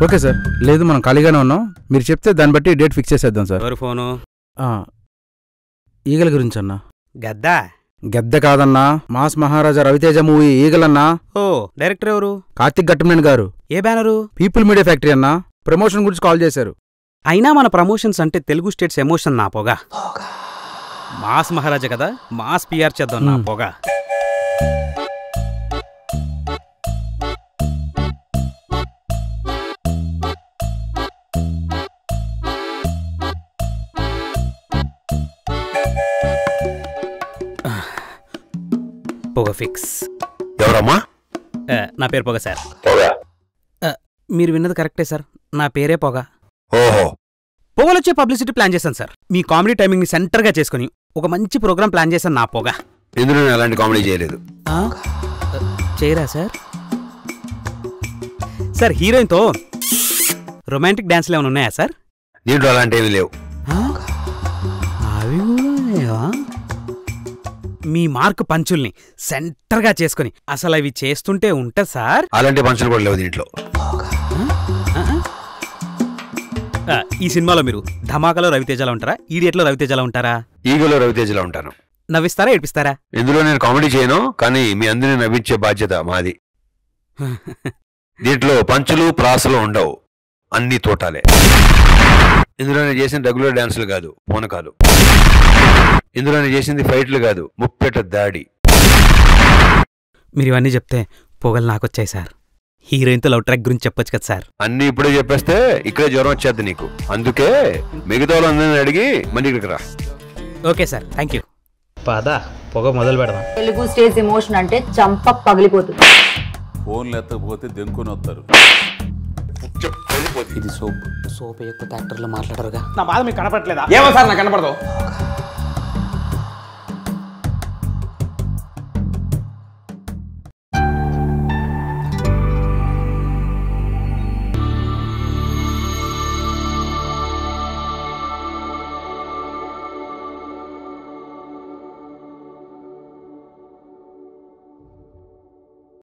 Okay sir. లేదు మనం ఖాళీగానే ఉన్నాం, మీరు చెప్తే దాన్ని బట్టి డేట్ ఫిక్స్ చేసేద్దాం సార్. ఎవరు ఫోను? ఈగల గురించి అన్నా. గద్దా? గద్ద కాదన్నా, మాస్ మహారాజా రవితేజ మూవీ ఈగలన్నా. ఓ, డైరెక్టర్ ఎవరు? కార్తిక్ గట్టమనేని గారు. ఏ బ్యానరు? పీపుల్ మీడియా ఫ్యాక్టరీ అన్నా. ప్రమోషన్ గురించి కాల్ చేశారు. అయినా మన ప్రమోషన్స్ అంటే తెలుగు స్టేట్స్ ఎమోషన్ నా పొగ. మాస్ మహారాజా కదా, మాస్ పిఆర్ చేద్దాం నా పొగ. పొగ ఫిక్స్. ఎవరమ్మా? నా పేరు పొగ సార్. మీరు విన్నది కరెక్టే సార్, నా పేరే పొగ. ఓహో. పొగలొచ్చే పబ్లిసిటీ ప్లాన్ చేశాను సార్. మీ కామెడీ టైమింగ్ని సెంటర్గా చేసుకుని ఒక మంచి ప్రోగ్రామ్ ప్లాన్ చేశాను నా పొగ. ఇందులో నేను అలాంటి కామెడీ చేయలేదు. చేయరా సార్? సార్ హీరోయిన్తో రొమాంటిక్ డాన్స్లు ఏమైనా ఉన్నాయా సార్? దీంట్లో అలాంటివి లేవు. అవి కూడా మీ మార్క్ పంచుల్ని సెంటర్గా చేసుకుని అసలు అవి చేస్తుంటే ఉంటా సార్. అలాంటి పంచులు కూడా లేవు దీంట్లో. ఈ సినిమాలో మీరు ధమాకాలో రవితేజలో ఉంటారా, ఈడియట్లో రవితేజలో ఉంటారా? ఈగలో రవితేజలో ఉంటాను. నవ్విస్తారా, ఏడిపిస్తారా? ఇందులో నేను కామెడీ చేయను, కానీ మీ అందరినీ నవ్వించే బాధ్యత మాది. దీంట్లో పంచులు ప్రాసలు ఉండవు, అన్ని తోటాలే. ఇందులో నేను చేసిన రెగ్యులర్ డాన్సులు కాదు, పూనకాలు. ఇందులో నేను చేసింది ఫైట్లు కాదు, ముప్పెట దాడి. మీరు ఇవన్నీ చెప్తే పొగలు నాకొచ్చాయి సార్. హీరోయిన్తో లవ్ ట్రాక్ గురించి చెప్పొచ్చు కదా సార్. అన్ని ఇప్పుడే చెప్పేస్తే ఇక్కడే జ్వరం వచ్చేద్ది నీకు. అందుకే మిగతా వాళ్ళందరినీ అడిగి మళ్ళీ ఇక్కడికి రా. Okay sir, thank you. పదా పొగ మొదలు పెడదాం. తెలుగు స్టేజ్ ఎమోషన్ అంటే చంప పగిలిపోతుంది. ఫోన్లు ఎత్తకపోతే దెంకొని వస్తారు. ఇది సోప్. సోప్ ఎక్కువ యాక్టర్లు మాట్లాడరుగా. నా బాధ మీకు కనపడలేదా? ఏమో సార్ నాకు కనపడదు.